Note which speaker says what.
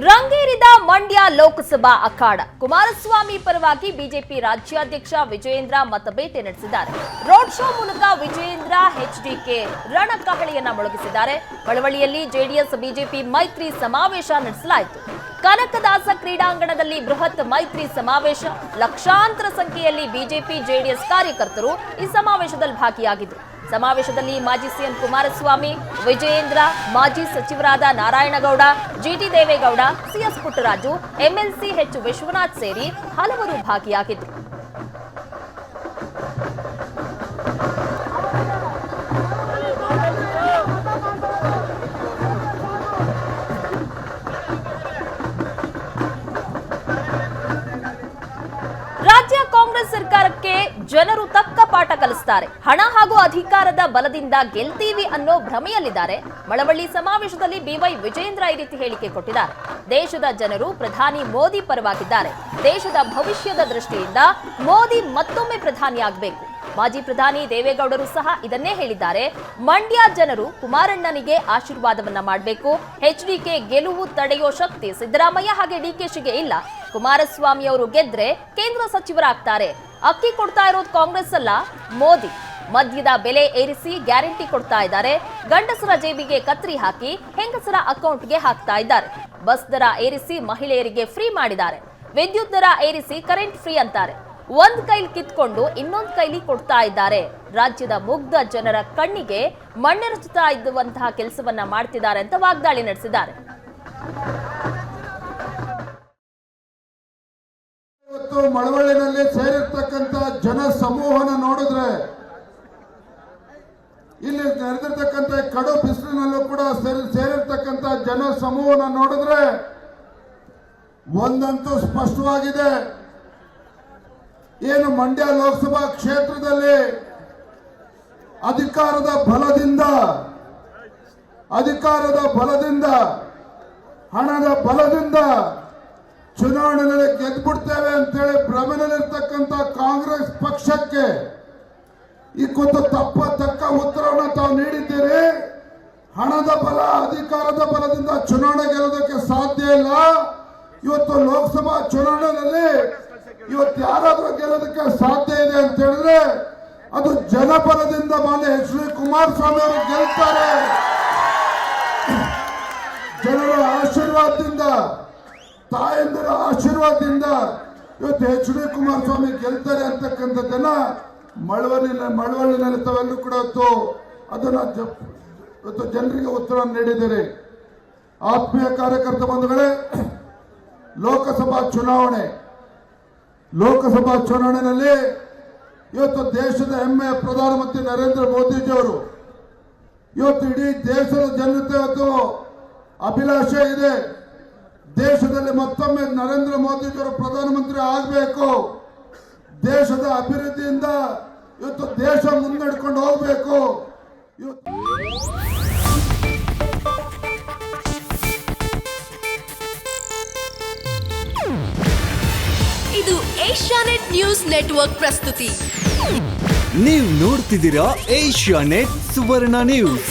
Speaker 1: ರಂಗೇರಿದ ಮಂಡ್ಯ ಲೋಕಸಭಾ ಅಖಾಡ. ಕುಮಾರಸ್ವಾಮಿ ಪರವಾಗಿ ಬಿಜೆಪಿ ರಾಜ್ಯಾಧ್ಯಕ್ಷ ವಿಜಯೇಂದ್ರ ಮತಬೇಟೆ ನಡೆಸಿದ್ದಾರೆ. ರೋಡ್ ಶೋ ಮೂಲಕ ವಿಜಯೇಂದ್ರ ಎಚ್ಡಿಕೆ ರಣಕಹಳಿಯನ್ನ ಮೊಳಗಿಸಿದ್ದಾರೆ. ಮಳವಳ್ಳಿಯಲ್ಲಿ ಜೆಡಿಎಸ್ ಬಿಜೆಪಿ ಮೈತ್ರಿ ಸಮಾವೇಶ ನಡೆಸಲಾಯಿತು. ಕನಕದಾಸ ಕ್ರೀಡಾಂಗಣದಲ್ಲಿ ಬೃಹತ್ ಮೈತ್ರಿ ಸಮಾವೇಶ. ಲಕ್ಷಾಂತರ ಸಂಖ್ಯೆಯಲ್ಲಿ ಬಿಜೆಪಿ ಜೆಡಿಎಸ್ ಕಾರ್ಯಕರ್ತರು ಈ ಸಮಾವೇಶದಲ್ಲಿ ಭಾಗಿಯಾಗಿದ್ದರು. ಸಮಾವೇಶದಲ್ಲಿ ಮಾಜಿ ಸಿಎಂ ಕುಮಾರಸ್ವಾಮಿ, ವಿಜಯೇಂದ್ರ, ಮಾಜಿ ಸಚಿವರಾದ Narayana Gowda, GT Deve Gowda, CS Puttaraju, MLC H Vishwanath ಸೇರಿ ಹಲವರು ಭಾಗಿಯಾಗಿದ್ದರು. ರಾಜ್ಯ ಕಾಂಗ್ರೆಸ್ ಸರ್ಕಾರಕ್ಕೆ ಜನರು ತಕ್ಕ ಪಾಠ ಕಲಿಸ್ತಾರೆ. ಹಣ ಹಾಗೂ ಅಧಿಕಾರದ ಬಲದಿಂದ ಗೆಲ್ತೀವಿ ಅನ್ನೋ ಭ್ರಮೆಯಲ್ಲಿದ್ದಾರೆ. ಮಳವಳ್ಳಿ ಸಮಾವೇಶದಲ್ಲಿ ಬಿವೈ ವಿಜಯೇಂದ್ರ ಈ ರೀತಿ ಹೇಳಿಕೆ ಕೊಟ್ಟಿದ್ದಾರೆ. ದೇಶದ ಜನರು ಪ್ರಧಾನಿ ಮೋದಿ ಪರವಾಗಿದ್ದಾರೆ. ದೇಶದ ಭವಿಷ್ಯದ ದೃಷ್ಟಿಯಿಂದ ಮೋದಿ ಮತ್ತೊಮ್ಮೆ ಪ್ರಧಾನಿಯಾಗಬೇಕು. ಮಾಜಿ ಪ್ರಧಾನಿ ದೇವೇಗೌಡರು ಸಹ ಇದನ್ನೇ ಹೇಳಿದ್ದಾರೆ. ಮಂಡ್ಯ ಜನರು ಕುಮಾರಣ್ಣನಿಗೆ ಆಶೀರ್ವಾದವನ್ನ ಮಾಡಬೇಕು. ಎಚ್ಡಿಕೆ ಗೆಲುವು ತಡೆಯೋ ಶಕ್ತಿ ಸಿದ್ದರಾಮಯ್ಯ ಹಾಗೆ ಡಿಕೆಶಿಗೆ ಇಲ್ಲ. ಕುಮಾರಸ್ವಾಮಿ ಅವರು ಗೆದ್ರೆ ಕೇಂದ್ರ ಸಚಿವರಾಗ್ತಾರೆ. ಅಕ್ಕಿ ಕೊಡ್ತಾ ಇರೋದು ಕಾಂಗ್ರೆಸ್ ಅಲ್ಲ, ಮೋದಿ. ಮದ್ಯದ ಬೆಲೆ ಏರಿಸಿ ಗ್ಯಾರಂಟಿ ಕೊಡ್ತಾ ಇದ್ದಾರೆ. ಗಂಡಸರ ಜೇಬಿಗೆ ಕತ್ರಿ ಹಾಕಿ ಹೆಂಗಸರ ಅಕೌಂಟ್ಗೆ ಹಾಕ್ತಾ ಇದ್ದಾರೆ. ಬಸ್ ದರ ಏರಿಸಿ ಮಹಿಳೆಯರಿಗೆ ಫ್ರೀ ಮಾಡಿದ್ದಾರೆ. ವಿದ್ಯುತ್ ದರ ಏರಿಸಿ ಕರೆಂಟ್ ಫ್ರೀ ಅಂತಾರೆ. ಒಂದ್ ಕೈಲಿ ಕಿತ್ಕೊಂಡು ಇನ್ನೊಂದ್ ಕೈಲಿ ಕೊಡ್ತಾ ಇದ್ದಾರೆ. ರಾಜ್ಯದ ಮುಗ್ಧ ಜನರ ಕಣ್ಣಿಗೆ ಮಣ್ಣೆರಚುತ್ತಾ ಇದ್ದುವಂತಹ ಕೆಲಸವನ್ನ ಮಾಡ್ತಿದ್ದಾರೆ ಅಂತ ವಾಗ್ದಾಳಿ ನಡೆಸಿದ್ದಾರೆ.
Speaker 2: ಇವತ್ತು ಮಳವಳ್ಳಿನಲ್ಲಿ ಸೇರಿರ್ತಕ್ಕಂಥ ಜನ ಸಮೂಹನ ನೋಡಿದ್ರೆ, ಇಲ್ಲಿ ನಡೆದಿರ್ತಕ್ಕಂಥ ಕಡು ಬಿಸಿಲಿನಲ್ಲೂ ಕೂಡ ಸೇರಿರ್ತಕ್ಕಂಥ ಜನ ಸಮೂಹನ ನೋಡಿದ್ರೆ ಒಂದಂತೂ ಸ್ಪಷ್ಟವಾಗಿದೆ. ಏನು ಮಂಡ್ಯ ಲೋಕಸಭಾ ಕ್ಷೇತ್ರದಲ್ಲಿ ಅಧಿಕಾರದ ಬಲದಿಂದ ಹಣದ ಬಲದಿಂದ ಚುನಾವಣೆಯಲ್ಲಿ ಗೆದ್ಬಿಡ್ತೇವೆ ಅಂತೇಳಿ ಭ್ರಮೆನಲ್ಲಿರ್ತಕ್ಕಂಥ ಕಾಂಗ್ರೆಸ್ ಪಕ್ಷಕ್ಕೆ ಇವತ್ತು ತಕ್ಕ ಉತ್ತರವನ್ನು ತಾವು ನೀಡಿದ್ದೀರಿ. ಹಣದ ಬಲ, ಅಧಿಕಾರದ ಬಲದಿಂದ ಚುನಾವಣೆ ಗೆಲ್ಲೋದಕ್ಕೆ ಸಾಧ್ಯ ಇಲ್ಲ. ಇವತ್ತು ಲೋಕಸಭಾ ಚುನಾವಣೆಯಲ್ಲಿ ಇವತ್ತು ಯಾರಾದ್ರೂ ಗೆಲ್ಲೋದಕ್ಕೆ ಸಾಧ್ಯ ಇದೆ ಅಂತ ಹೇಳಿದ್ರೆ ಅದು ಜನಬಲದಿಂದ. ಮಾನ್ಯ ಎಚ್ ಡಿ ಕುಮಾರಸ್ವಾಮಿ ಅವರು ಗೆಲ್ತಾರೆ. ಜನರ ಆಶೀರ್ವಾದದಿಂದ, ತಾಯಂದಿರ ಆಶೀರ್ವಾದದಿಂದ ಇವತ್ತು ಎಚ್ ಡಿ ಕುಮಾರಸ್ವಾಮಿ ಗೆಲ್ತಾರೆ ಅಂತಕ್ಕಂಥದ್ದನ್ನ ಮಳವಳ್ಳಿನಲ್ಲಿ ತಾವೆಲ್ಲೂ ಕೂಡ ಅದನ್ನ ಇವತ್ತು ಜನರಿಗೆ ಉತ್ತರ ನೀಡಿದ್ದಾರೆ. ಆತ್ಮೀಯ ಕಾರ್ಯಕರ್ತ ಬಂಧುಗಳೇ, ಲೋಕಸಭಾ ಚುನಾವಣೆಯಲ್ಲಿ ಇವತ್ತು ದೇಶದ ಹೆಮ್ಮೆಯ ಪ್ರಧಾನಮಂತ್ರಿ ನರೇಂದ್ರ ಮೋದಿಜಿಯವರು ಇವತ್ತು ಇಡೀ ದೇಶದ ಜನತೆ ಇವತ್ತು ಅಭಿಲಾಷೆ ಇದೆ. ದೇಶದಲ್ಲಿ ಮತ್ತೊಮ್ಮೆ ನರೇಂದ್ರ ಮೋದಿಜಿಯವರು ಪ್ರಧಾನಮಂತ್ರಿ ಆಗಬೇಕು. ದೇಶದ ಅಭಿವೃದ್ಧಿಯಿಂದ ಇವತ್ತು ದೇಶ ಮುನ್ನಡೆಕೊಂಡು ಹೋಗಬೇಕು.
Speaker 3: ಇದು ಏಷ್ಯಾನೆಟ್ ನ್ಯೂಸ್ ನೆಟ್ವರ್ಕ್ ಪ್ರಸ್ತುತಿ.
Speaker 4: ನೀವು ನೋಡ್ತಿದ್ದೀರಾ ಏಷ್ಯಾನೆಟ್ ಸುವರ್ಣ ನ್ಯೂಸ್.